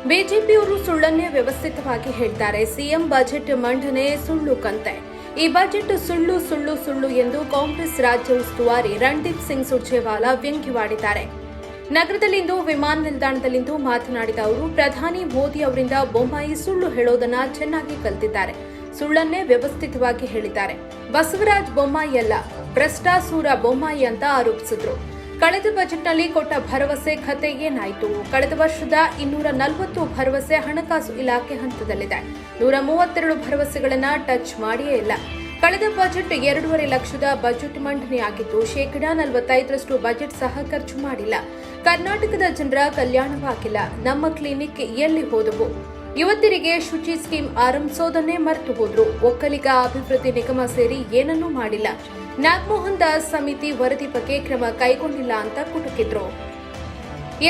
ಬಿಜೆಪಿಯವರು ಸುಳ್ಳನ್ನೇ ವ್ಯವಸ್ಥಿತವಾಗಿ ಹೇಳ್ತಾರೆ. ಸಿಎಂ ಬಜೆಟ್ ಮಂಡನೆ ಸುಳ್ಳು ಕಂತೆ. ಈ ಬಜೆಟ್ ಸುಳ್ಳು ಸುಳ್ಳು ಸುಳ್ಳು ಎಂದು ಕಾಂಗ್ರೆಸ್ ರಾಜ್ಯ ಉಸ್ತುವಾರಿ ರಣದೀಪ್ ಸಿಂಗ್ ಸುರ್ಜೇವಾಲಾ ವ್ಯಂಗ್ಯವಾಡಿದ್ದಾರೆ. ನಗರದಲ್ಲಿಂದು ವಿಮಾನ ನಿಲ್ದಾಣದಲ್ಲಿಂದು ಮಾತನಾಡಿದ ಅವರು, ಪ್ರಧಾನಿ ಮೋದಿ ಅವರಿಂದ ಬೊಮ್ಮಾಯಿ ಸುಳ್ಳು ಹೇಳೋದನ್ನ ಚೆನ್ನಾಗಿ ಕಲಿತಿದ್ದಾರೆ. ಸುಳ್ಳನ್ನೇ ವ್ಯವಸ್ಥಿತವಾಗಿ ಹೇಳಿದ್ದಾರೆ. ಬಸವರಾಜ ಬೊಮ್ಮಾಯಿ ಅಲ್ಲ, ಭ್ರಷ್ಟಾಸುರ ಬೊಮ್ಮಾಯಿ ಅಂತ ಆರೋಪಿಸಿದ್ರು. ಕಳೆದ ಬಜೆಟ್ನಲ್ಲಿ ಕೊಟ್ಟ ಭರವಸೆ ಕಥೆ ಏನಾಯಿತು? ಕಳೆದ ವರ್ಷದ 240 ಭರವಸೆ ಹಣಕಾಸು ಇಲಾಖೆ ಹಂತದಲ್ಲಿದೆ. 132 ಭರವಸೆಗಳನ್ನ ಟಚ್ ಮಾಡಿಯೇ ಇಲ್ಲ. ಕಳೆದ ಬಜೆಟ್ 2.5 ಲಕ್ಷದ ಬಜೆಟ್ ಮಂಡನೆಯಾಗಿದ್ದು, 45% ಬಜೆಟ್ ಸಹ ಖರ್ಚು ಮಾಡಿಲ್ಲ. ಕರ್ನಾಟಕದ ಜನರ ಕಲ್ಯಾಣವಾಗಿಲ್ಲ. ನಮ್ಮ ಕ್ಲಿನಿಕ್ ಎಲ್ಲಿ ಹೋದವು? ಯುವತಿಯರಿಗೆ ಶುಚಿ ಸ್ಕೀಮ್ ಆರಂಭಿಸೋದನ್ನೇ ಮರೆತು ಹೋದ್ರು. ಒಕ್ಕಲಿಗ ಅಭಿವೃದ್ಧಿ ನಿಗಮ ಸೇರಿ ಏನನ್ನೂ ಮಾಡಿಲ್ಲ. ನಾಗಮೋಹನ್ ದಾಸ್ ಸಮಿತಿ ವರದಿ ಬಗ್ಗೆ ಕ್ರಮ ಕೈಗೊಂಡಿಲ್ಲ ಅಂತ ಕುಟುಕಿದ್ರು.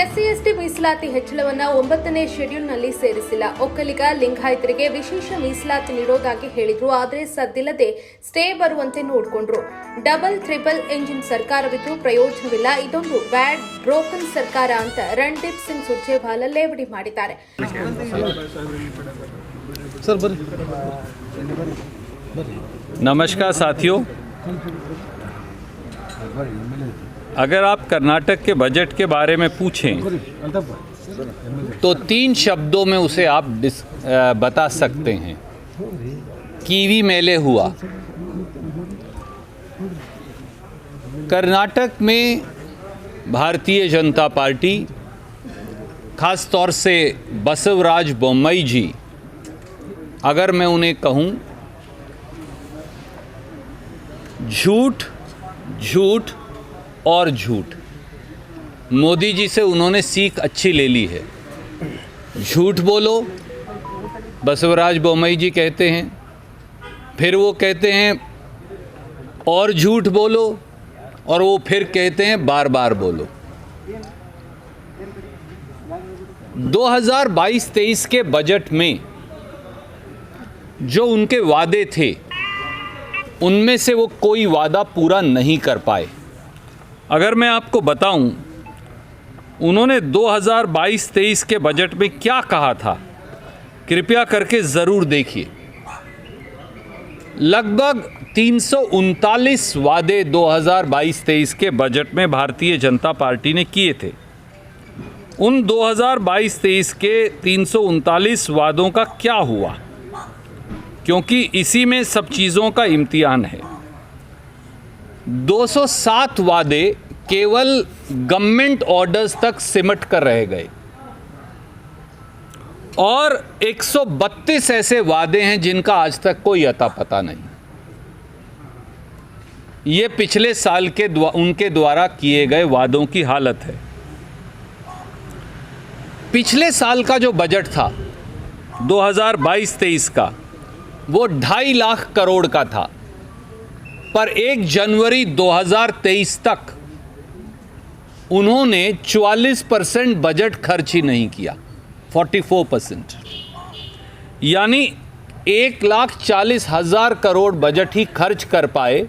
ಎಸ್ಸಿ ಎಸ್ಟಿ ಮೀಸಲಾತಿ ಹೆಚ್ಚಳವನ್ನ 9ನೇ ಶೆಡ್ಯೂಲ್ನಲ್ಲಿ ಸೇರಿಸಿಲ್ಲ. ಒಕ್ಕಲಿಗ ಲಿಂಗಾಯತರಿಗೆ ವಿಶೇಷ ಮೀಸಲಾತಿ ನೀಡೋದಾಗಿ ಹೇಳಿದ್ರು. ಆದರೆ ಸದ್ದಿಲ್ಲದೆ ಸ್ಟೇ ಬರುವಂತೆ ನೋಡಿಕೊಂಡ್ರು. ಡಬಲ್ ಟ್ರಿಬಲ್ ಎಂಜಿನ್ ಸರ್ಕಾರವಿದ್ರೂ ಪ್ರಯೋಜನವಿಲ್ಲ. ಇದೊಂದು ಬ್ಯಾಡ್ ಬ್ರೋಕನ್ ಸರ್ಕಾರ ಅಂತ ರಣದೀಪ್ ಸಿಂಗ್ ಸುರ್ಜೇವಾಲಾ ಲೇವಡಿ ಮಾಡಿದ್ದಾರೆ. नमस्कार साथियों, अगर आप कर्नाटक के बजट के बारे में पूछें तो 3 शब्दों में उसे आप बता सकते हैं. कीवी मेले हुआ. कर्नाटक में भारतीय जनता पार्टी, खास तौर से बसवराज बोम्मई जी, अगर मैं उन्हें कहूँ, झूठ झूठ और झूठ. मोदी जी से उन्होंने सीख अच्छी ले ली है. झूठ बोलो, बसवराज बोम्मई जी कहते हैं. फिर वो कहते हैं और झूठ बोलो, और वो फिर कहते हैं बार बार बोलो. 2022-23 के बजट में जो उनके वादे थे, उनमें से वो कोई वादा पूरा नहीं कर पाए. अगर मैं आपको बताऊं, उन्होंने 2022-23 के बजट में क्या कहा था, कृपया करके ज़रूर देखिए. लगभग 339 वादे 2022-23 के बजट में भारतीय जनता पार्टी ने किए थे. उन 2022-23 के 339 वादों का क्या हुआ? क्योंकि इसी में सब चीज़ों का इम्तिहान है. 207 वादे केवल गवर्नमेंट ऑर्डर्स तक सिमट कर रह गए, और 132 ऐसे वादे हैं जिनका आज तक कोई अता पता नहीं. ये पिछले साल के उनके द्वारा किए गए वादों की हालत है. पिछले साल का जो बजट था 2022-23 का, वो 2.5 लाख करोड़ का था, पर 1 जनवरी 2023 तक उन्होंने 44% बजट खर्च ही नहीं किया. 44%, यानी 1,40,000 करोड़ बजट ही खर्च कर पाए,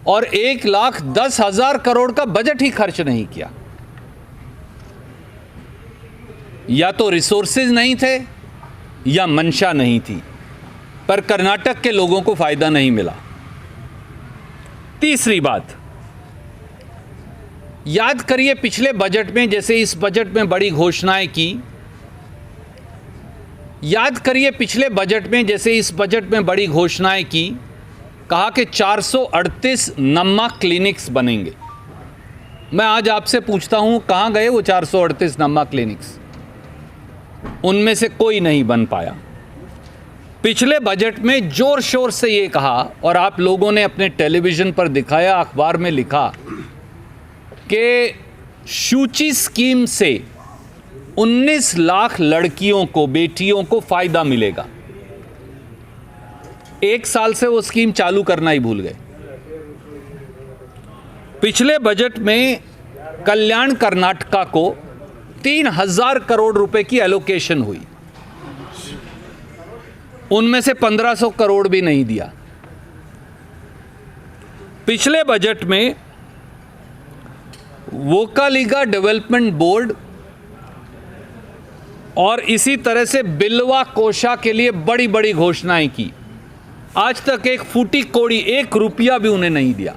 और 1,10,000 करोड़ का बजट ही खर्च नहीं किया. या तो रिसोर्सेज नहीं थे या मंशा नहीं थी, पर कर्नाटक के लोगों को फायदा नहीं मिला. तीसरी बात, याद करिए पिछले बजट में जैसे इस बजट में बड़ी घोषणाएं की. याद करिए पिछले बजट में जैसे इस बजट में बड़ी घोषणाएं की. कहा कि 438 नम्मा क्लिनिक्स बनेंगे. मैं आज आपसे पूछता हूं, कहां गए वो 438 नम्मा क्लिनिक्स? उनमें से कोई नहीं बन पाया. पिछले बजट में जोर शोर से ये कहा, और आप लोगों ने अपने टेलीविज़न पर दिखाया, अखबार में लिखा, कि शूची स्कीम से 19 लाख लड़कियों को, बेटियों को फ़ायदा मिलेगा. 1 साल से वो स्कीम चालू करना ही भूल गए. पिछले बजट में कल्याण कर्नाटका को 3,000 करोड़ रुपए की एलोकेशन हुई. उनमें से 1,500 करोड़ भी नहीं दिया. पिछले बजट में वोकालिगा डेवलपमेंट बोर्ड और इसी तरह से बिलवा कोषा के लिए बड़ी बड़ी घोषणाएं की। आज तक एक फूटी कोड़ी, 1 रुपया भी उन्हें नहीं दिया।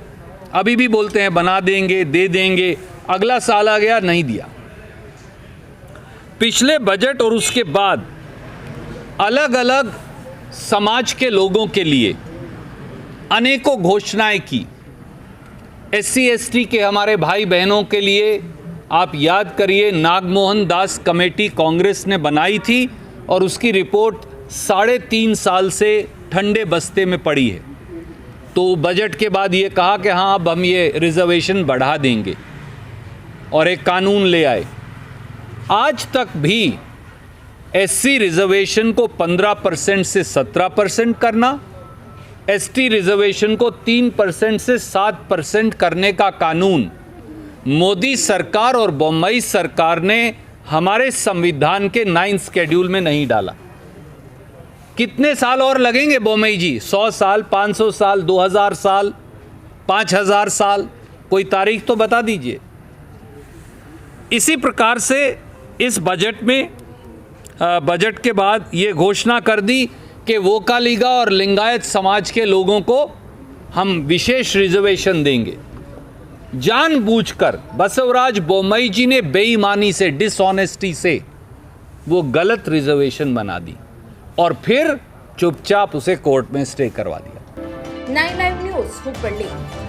अभी भी बोलते हैं बना देंगे, दे देंगे, अगला साल आ गया, नहीं दिया। पिछले बजट और उसके बाद अलग अलग समाज के लोगों के लिए अनेकों घोषणाएं की। SC ST के हमारे भाई बहनों के लिए आप याद करिए, नागमोहन दास कमेटी कांग्रेस ने बनाई थी और उसकी रिपोर्ट 3.5 साल से ठंडे बस्ते में पड़ी है। तो बजट के बाद ये कहा कि हाँ अब हम ये रिजर्वेशन बढ़ा देंगे और एक कानून ले आए। आज तक भी SC रिजर्वेशन को 15% से 17% करना, ST रिजर्वेशन को 3% से 7% करने का कानून मोदी सरकार और बम्बई सरकार ने हमारे संविधान के 9 शेड्यूल में नहीं डाला। कितने साल और लगेंगे बम्बई जी? 100 साल, 500 साल, 2000 साल, 5000 साल? कोई तारीख तो बता दीजिए। इसी प्रकार से इस बजट में बजट के बाद ये घोषणा कर दी कि वोकालिगा और लिंगायत समाज के लोगों को हम विशेष रिजर्वेशन देंगे। जानबूझकर बसवराज बोम्मई जी ने बेईमानी से, डिसऑनेस्टी से वो गलत रिजर्वेशन बना दी और फिर चुपचाप उसे कोर्ट में स्टे करवा दिया। 9 लाइव न्यूज़ हुबಳ್ಳಿ।